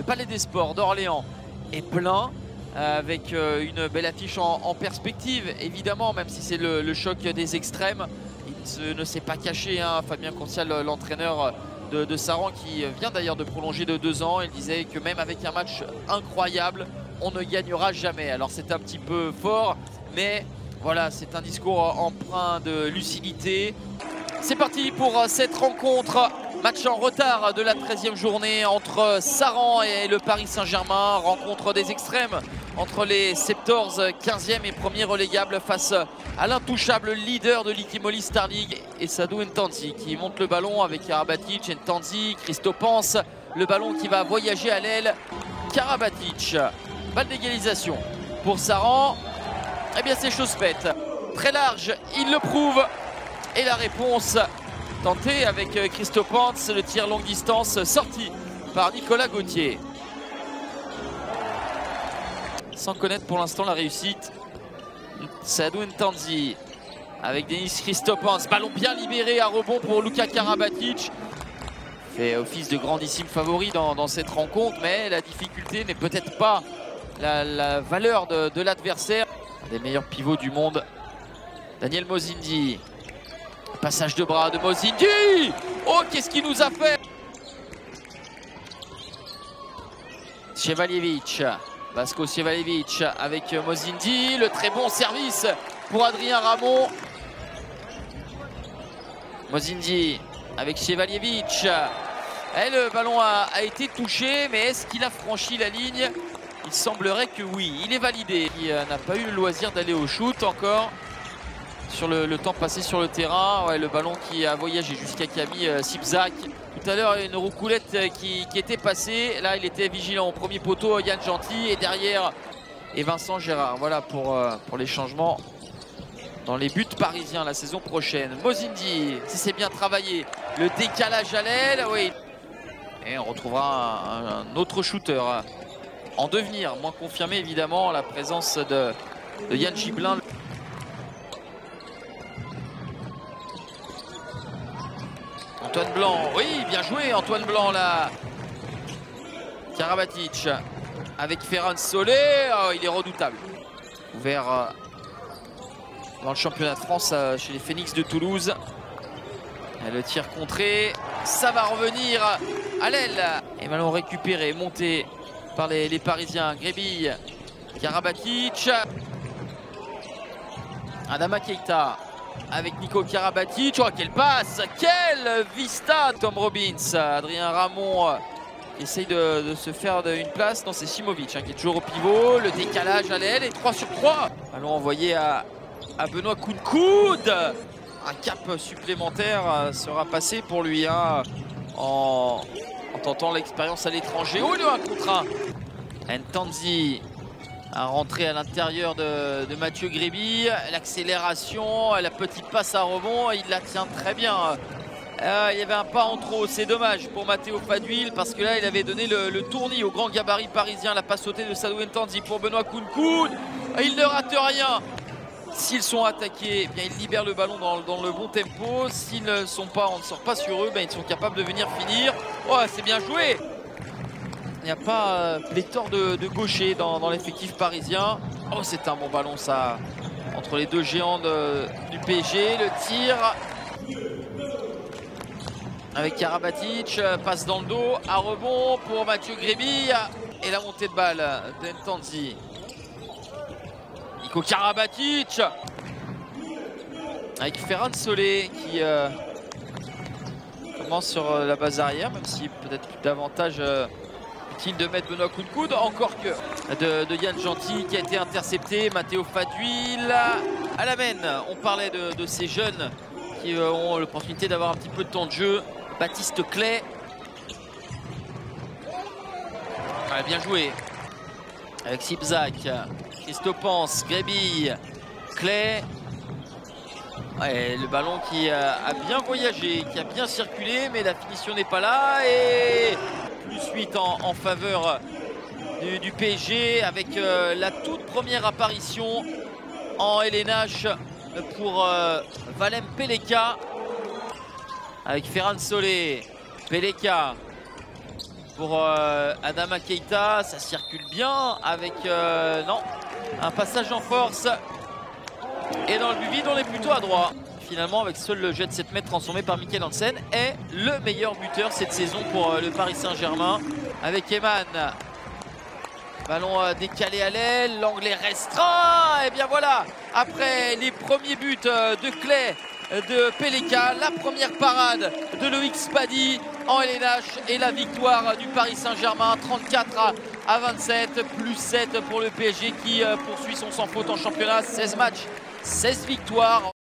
Palais des Sports d'Orléans est plein, avec une belle affiche en perspective, évidemment, même si c'est le choc des extrêmes. Il ne s'est pas caché, hein, Fabien Concial, l'entraîneur de Saran, qui vient d'ailleurs de prolonger de 2 ans. Il disait que même avec un match incroyable, on ne gagnera jamais. Alors c'est un petit peu fort, mais voilà, c'est un discours empreint de lucidité. C'est parti pour cette rencontre. Match en retard de la 13e journée entre Saran et le Paris Saint-Germain. Rencontre des extrêmes entre les 14, 15e et 1er relégables face à l'intouchable leader de l'Ikimoli Star League et Sadou Ntanzi qui monte le ballon avec Karabatic, Ntanzi, Christopance. Le ballon qui va voyager à l'aile. Karabatic. Balle d'égalisation pour Saran. Eh bien c'est chose faite. Très large, il le prouve. Et la réponse tentée avec Christopance, le tir longue distance sorti par Nicolas Gauthier. Sans connaître pour l'instant la réussite. Sadou Ntanzi avec Denis Christopance. Ballon bien libéré à rebond pour Luka Karabatic. Fait office de grandissime favori dans cette rencontre, mais la difficulté n'est peut-être pas la valeur de l'adversaire. Un des meilleurs pivots du monde, Daniel Mosindi. Passage de bras de Mosindi. Oh, qu'est-ce qu'il nous a fait! Chevalievich, Vasco Chevalievich avec Mosindi. Le très bon service pour Adrien Ramon. Mosindi avec Chevalievich. Et le ballon a été touché, mais est-ce qu'il a franchi la ligne? Il semblerait que oui, il est validé. Il n'a pas eu le loisir d'aller au shoot encore. Sur le temps passé sur le terrain, ouais, le ballon qui a voyagé jusqu'à Camille Sipzak. Tout à l'heure, une roucoulette qui était passée. Là, il était vigilant au premier poteau, Yann Gentil. Et derrière, et Vincent Gérard. Voilà pour les changements dans les buts parisiens la saison prochaine. Mosindi, si c'est bien travaillé. Le décalage à l'aile, oui. Et on retrouvera un autre shooter en devenir. Moins confirmé, évidemment, la présence de Yann Gibelin. Antoine Blanc, oui, bien joué Antoine Blanc là. Karabatic avec Ferran Solé, oh, il est redoutable. Ouvert dans le championnat de France chez les Phoenix de Toulouse. Et le tir contré, ça va revenir à l'aile. Et ballon récupéré, monté par les Parisiens. Grébille, Karabatic. Adama Keita. Avec Nico Karabatic, oh quelle passe, quelle vista. Tom Robbins, Adrien Ramon essaye de se faire une place. Non, c'est Simovic qui est toujours au pivot. Le décalage à l'aile et 3 sur 3. Ballon envoyé à Benoît Kounkoud. Un cap supplémentaire sera passé pour lui en tentant l'expérience à l'étranger. Oh, le 1 contre 1. Ntanzi à rentrer à l'intérieur de Mathieu Gréby. L'accélération, la petite passe à rebond, il la tient très bien. Il y avait un pas en trop, c'est dommage pour Matteo Fadwil parce que là il avait donné le tournis au grand gabarit parisien. La passe sautée de Sadou Ntanzi pour Benoît Kounkoud. Il ne rate rien. S'ils sont attaqués, eh bien ils libèrent le ballon dans le bon tempo. S'ils ne sont pas, on ne sort pas sur eux, ils sont capables de venir finir. Oh, c'est bien joué. Il n'y a pas pléthore de gauchers dans l'effectif parisien. Oh, c'est un bon ballon ça, entre les deux géants du PSG. Le tir avec Karabatic, passe dans le dos, à rebond pour Mathieu Gréby. Et la montée de balle d'Ntanzi. Nico Karabatic avec Ferran Solé qui commence sur la base arrière, même si peut-être davantage utile de mettre Benoît Kounkoud, encore que de Yann Gentil qui a été intercepté. Matteo Fadwil à la mène. On parlait de ces jeunes qui ont l'opportunité d'avoir un petit peu de temps de jeu. Baptiste Clay. Ah, bien joué avec Sipzak, Christopance, Gréby, Clay. Ouais, le ballon qui a bien voyagé, qui a bien circulé, mais la finition n'est pas là. Et plus 8 en faveur du PSG avec la toute première apparition en LNH pour Valem Peleka avec Ferran Solé. Peleka pour Adama Keita. Ça circule bien avec non, un passage en force. Et dans le but vide, on est plutôt à droit. Finalement, avec seul le jet de 7 mètres transformé par Mikkel Hansen, est le meilleur buteur cette saison pour le Paris Saint-Germain. Avec Eman. Ballon décalé à l'aile, l'angle est restreint. Et bien voilà, après les premiers buts de Clay, de Peleka, la première parade de Loïc Spady en LNH et la victoire du Paris Saint-Germain 34 à 27, plus 7 pour le PSG qui poursuit son sans faute en championnat. 16 matchs, 16 victoires.